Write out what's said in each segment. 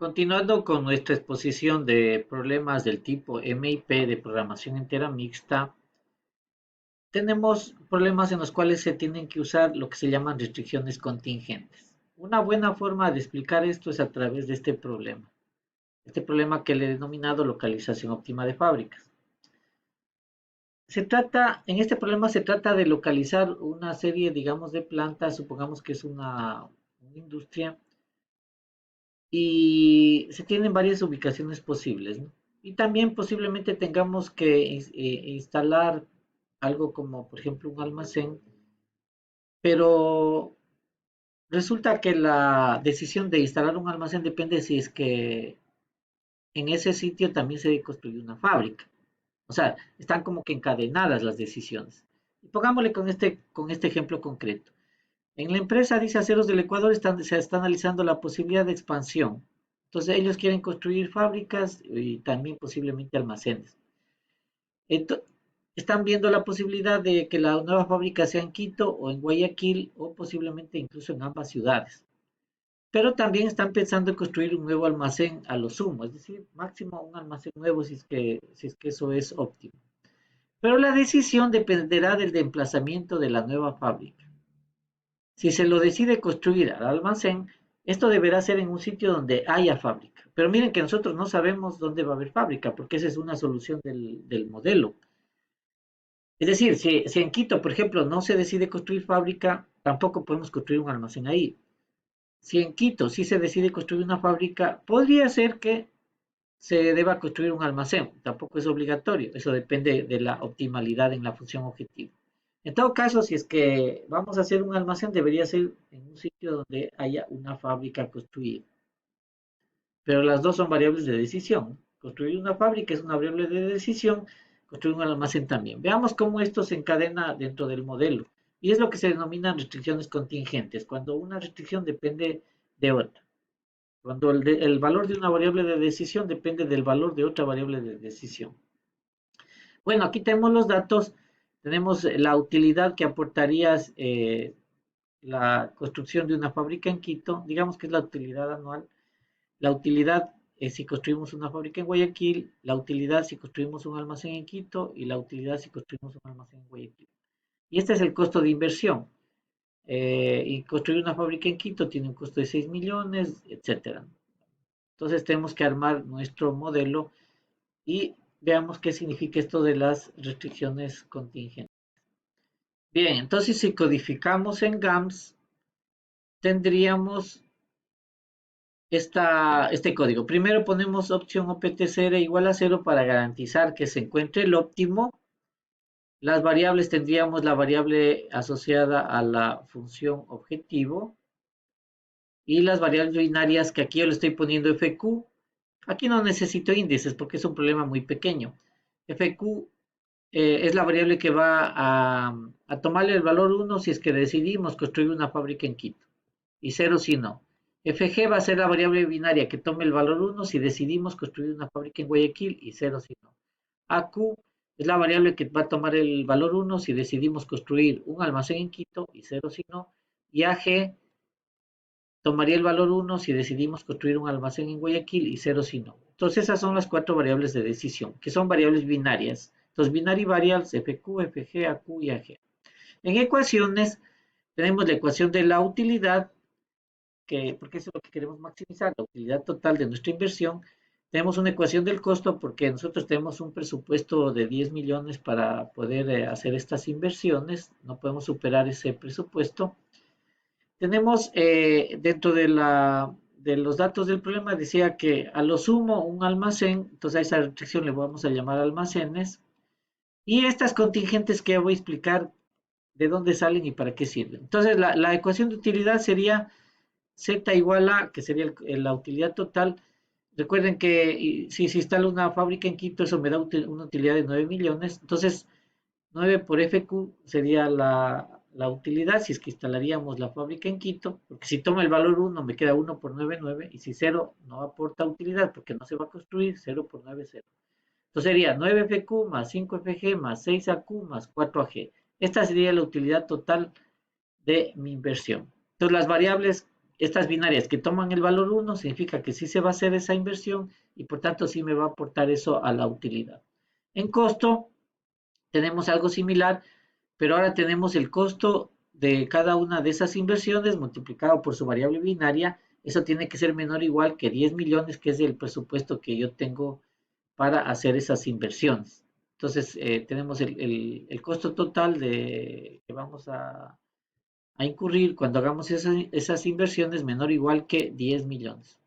Continuando con nuestra exposición de problemas del tipo MIP de programación entera mixta, tenemos problemas en los cuales se tienen que usar lo que se llaman restricciones contingentes. Una buena forma de explicar esto es a través de este problema que le he denominado localización óptima de fábricas. En este problema se trata de localizar una serie, digamos, de plantas, supongamos que es una industria, y se tienen varias ubicaciones posibles, ¿no? Y también posiblemente tengamos que instalar algo como, por ejemplo, un almacén, pero resulta que la decisión de instalar un almacén depende si es que en ese sitio también se debe construir una fábrica. O sea, están como que encadenadas las decisiones. Y pongámosle con este ejemplo concreto. En la empresa, dice Aceros del Ecuador, se está analizando la posibilidad de expansión. Entonces, ellos quieren construir fábricas y también posiblemente almacenes. Ento- Están viendo la posibilidad de que la nueva fábrica sea en Quito o en Guayaquil o posiblemente incluso en ambas ciudades. Pero también están pensando en construir un nuevo almacén a lo sumo, es decir, máximo un almacén nuevo si es que eso es óptimo. Pero la decisión dependerá del emplazamiento de la nueva fábrica. Si se lo decide construir al almacén, esto deberá ser en un sitio donde haya fábrica. Pero miren que nosotros no sabemos dónde va a haber fábrica, porque esa es una solución del modelo. Es decir, si en Quito, por ejemplo, no se decide construir fábrica, tampoco podemos construir un almacén ahí. Si en Quito sí se decide construir una fábrica, podría ser que se deba construir un almacén. Tampoco es obligatorio. Eso depende de la optimalidad en la función objetivo. En todo caso, si es que vamos a hacer un almacén, debería ser en un sitio donde haya una fábrica construida. Pero las dos son variables de decisión. Construir una fábrica es una variable de decisión, construir un almacén también. Veamos cómo esto se encadena dentro del modelo. Y es lo que se denominan restricciones contingentes, cuando una restricción depende de otra. Cuando el valor de una variable de decisión depende del valor de otra variable de decisión. Bueno, aquí tenemos los datos. Tenemos la utilidad que aportaría la construcción de una fábrica en Quito. Digamos que es la utilidad anual. La utilidad si construimos una fábrica en Guayaquil, la utilidad si construimos un almacén en Quito y la utilidad si construimos un almacén en Guayaquil. Y este es el costo de inversión. Y construir una fábrica en Quito tiene un costo de 6 millones, etcétera. Entonces tenemos que armar nuestro modelo y veamos qué significa esto de las restricciones contingentes. Bien, entonces si codificamos en GAMS, tendríamos este código. Primero ponemos opción OPT0 igual a 0 para garantizar que se encuentre el óptimo. Las variables tendríamos la variable asociada a la función objetivo y las variables binarias que aquí yo le estoy poniendo FQ. Aquí no necesito índices porque es un problema muy pequeño. FQ es la variable que va a tomarle el valor 1 si es que decidimos construir una fábrica en Quito y 0 si no. FG va a ser la variable binaria que tome el valor 1 si decidimos construir una fábrica en Guayaquil y 0 si no. AQ es la variable que va a tomar el valor 1 si decidimos construir un almacén en Quito y 0 si no. Y AG tomaría el valor 1 si decidimos construir un almacén en Guayaquil y 0 si no. Entonces esas son las cuatro variables de decisión, que son variables binarias. Entonces binary variables FQ, FG, AQ y AG. En ecuaciones tenemos la ecuación de la utilidad, porque eso es lo que queremos maximizar, la utilidad total de nuestra inversión. Tenemos una ecuación del costo porque nosotros tenemos un presupuesto de 10 millones para poder hacer estas inversiones, no podemos superar ese presupuesto. Tenemos dentro de los datos del problema, decía que a lo sumo un almacén, entonces a esa restricción le vamos a llamar almacenes, y estas contingentes que voy a explicar de dónde salen y para qué sirven. Entonces la ecuación de utilidad sería Z igual a, que sería la utilidad total. Recuerden que si se instala una fábrica en Quito, eso me da una utilidad de 9 millones. Entonces, 9 por FQ sería la utilidad si es que instalaríamos la fábrica en Quito, porque si toma el valor 1 me queda 1 por 9 9, y si 0 no aporta utilidad porque no se va a construir, 0 por 9 0. Entonces sería 9FQ más 5FG más 6AQ más 4AG. Esta sería la utilidad total de mi inversión. Entonces las variables estas binarias que toman el valor uno significa que sí se va a hacer esa inversión y por tanto sí me va a aportar eso a la utilidad. En costo tenemos algo similar, pero ahora tenemos el costo de cada una de esas inversiones multiplicado por su variable binaria. Eso tiene que ser menor o igual que 10 millones, que es el presupuesto que yo tengo para hacer esas inversiones. Entonces, tenemos el costo total que vamos a incurrir cuando hagamos esas inversiones menor o igual que 10 millones.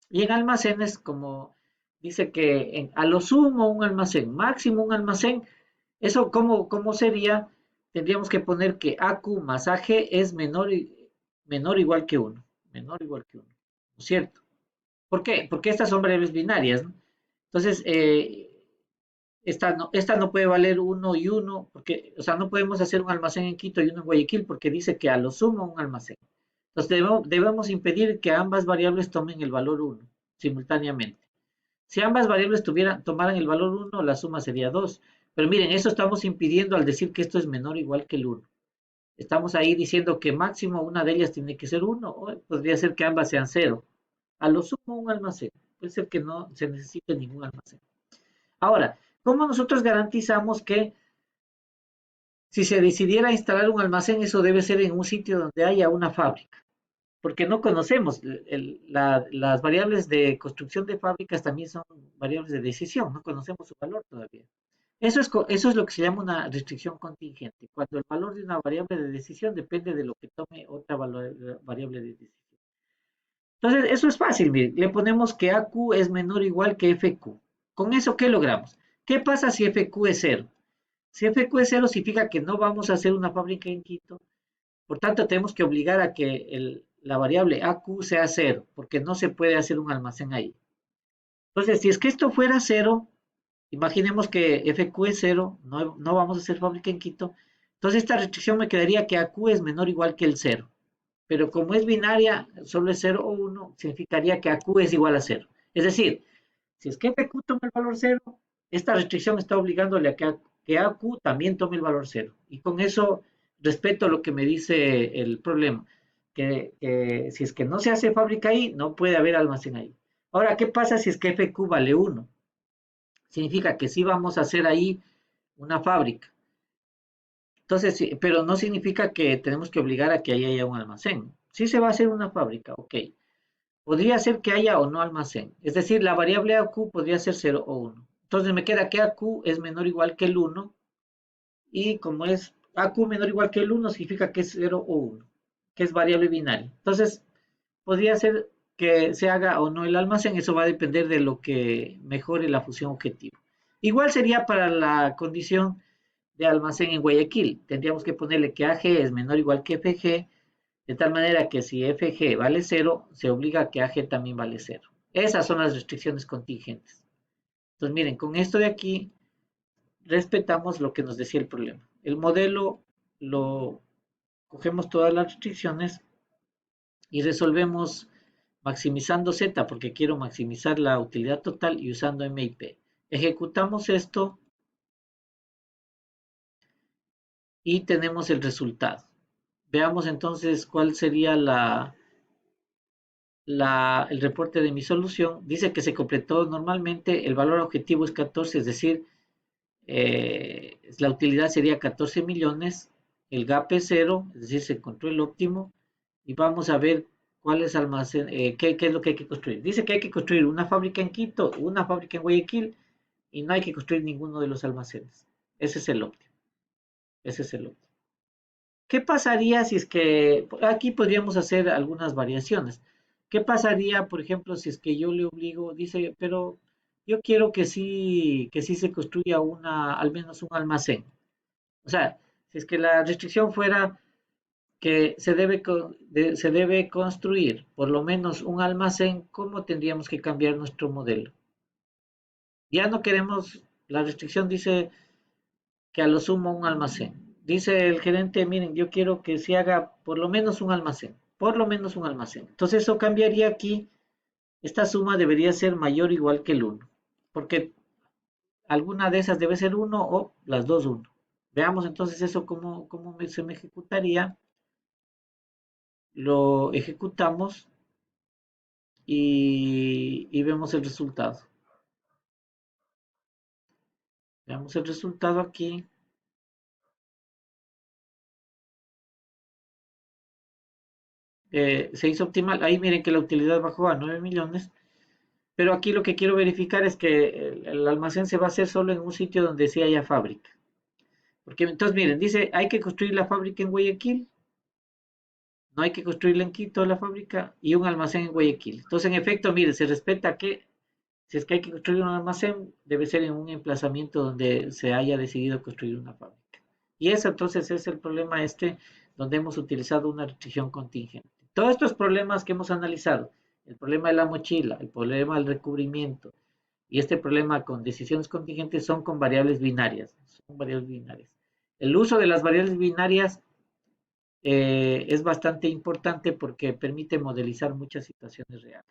Y en almacenes, como dice que a lo sumo un almacén, máximo un almacén, eso cómo sería, tendríamos que poner que AQ más AG es menor o igual que uno, menor o igual que uno, ¿no es cierto? ¿Por qué? Porque estas son variables binarias, ¿no? Entonces, esta no puede valer uno y uno, porque, o sea, no podemos hacer un almacén en Quito y uno en Guayaquil, porque dice que a lo sumo un almacén. Entonces, debemos impedir que ambas variables tomen el valor uno simultáneamente. Si ambas variables tomaran el valor uno, la suma sería 2. Pero miren, eso estamos impidiendo al decir que esto es menor o igual que el uno. Estamos ahí diciendo que máximo una de ellas tiene que ser uno, o podría ser que ambas sean cero. A lo sumo un almacén. Puede ser que no se necesite ningún almacén. Ahora, ¿cómo nosotros garantizamos que si se decidiera instalar un almacén, eso debe ser en un sitio donde haya una fábrica? Porque no conocemos, las variables de construcción de fábricas también son variables de decisión, no conocemos su valor todavía. Eso es lo que se llama una restricción contingente, cuando el valor de una variable de decisión depende de lo que tome otra variable de decisión. Entonces, eso es fácil, mire, le ponemos que AQ es menor o igual que FQ. Con eso, ¿qué logramos? ¿Qué pasa si FQ es cero? Si FQ es cero, significa que no vamos a hacer una fábrica en Quito. Por tanto, tenemos que obligar a que la variable AQ sea cero, porque no se puede hacer un almacén ahí. Entonces, si es que esto fuera cero, imaginemos que FQ es cero, no vamos a hacer fábrica en Quito. Entonces, esta restricción me quedaría que AQ es menor o igual que el cero. Pero como es binaria, solo es cero o uno, significaría que AQ es igual a cero. Es decir, si es que FQ toma el valor cero, esta restricción está obligándole a que AQ también tome el valor cero. Y con eso respeto lo que me dice el problema, que si es que no se hace fábrica ahí, no puede haber almacén ahí. Ahora, ¿qué pasa si es que FQ vale uno? Significa que sí vamos a hacer ahí una fábrica. Entonces, sí, pero no significa que tenemos que obligar a que ahí haya un almacén. Sí se va a hacer una fábrica, ok. Podría ser que haya o no almacén. Es decir, la variable AQ podría ser cero o uno. Entonces me queda que AQ es menor o igual que el uno. Y como es AQ menor o igual que el uno, significa que es cero o uno, que es variable binaria. Entonces, podría ser que se haga o no el almacén. Eso va a depender de lo que mejore la función objetivo. Igual sería para la condición de almacén en Guayaquil. Tendríamos que ponerle que AG es menor o igual que FG, de tal manera que si FG vale cero, se obliga a que AG también vale cero. Esas son las restricciones contingentes. Entonces, miren, con esto de aquí respetamos lo que nos decía el problema. El modelo lo cogemos todas las restricciones y resolvemos maximizando Z porque quiero maximizar la utilidad total y usando MIP. Ejecutamos esto y tenemos el resultado. Veamos entonces cuál sería el reporte de mi solución. Dice que se completó normalmente, el valor objetivo es 14, es decir, la utilidad sería 14 millones, el gap es cero, es decir, se encontró el óptimo, y vamos a ver cuál es almacén, qué es lo que hay que construir. Dice que hay que construir una fábrica en Quito, una fábrica en Guayaquil, y no hay que construir ninguno de los almacenes. Ese es el óptimo. Ese es el óptimo. ¿Qué pasaría si es que, aquí podríamos hacer algunas variaciones? ¿Qué pasaría, por ejemplo, si es que yo le obligo, dice, pero yo quiero que sí se construya al menos un almacén? O sea, si es que la restricción fuera que se debe construir por lo menos un almacén, ¿cómo tendríamos que cambiar nuestro modelo? Ya no queremos, la restricción dice que a lo sumo un almacén. Dice el gerente, miren, yo quiero que se haga por lo menos un almacén, por lo menos un almacén. Entonces eso cambiaría aquí, esta suma debería ser mayor o igual que el uno, porque alguna de esas debe ser uno o las dos uno. Veamos entonces eso cómo se me ejecutaría. lo ejecutamos y vemos el resultado. Veamos el resultado aquí. Se hizo optimal. Ahí miren que la utilidad bajó a 9 millones. Pero aquí lo que quiero verificar es que el almacén se va a hacer solo en un sitio donde sí haya fábrica. Porque entonces miren, dice, hay que construir la fábrica en Guayaquil, no hay que construirla en Quito la fábrica y un almacén en Guayaquil. Entonces, en efecto, miren, se respeta que si es que hay que construir un almacén, debe ser en un emplazamiento donde se haya decidido construir una fábrica. Y eso entonces es el problema este, donde hemos utilizado una restricción contingente. Todos estos problemas que hemos analizado, el problema de la mochila, el problema del recubrimiento y este problema con decisiones contingentes son con variables binarias. Son variables binarias. El uso de las variables binarias es bastante importante porque permite modelizar muchas situaciones reales.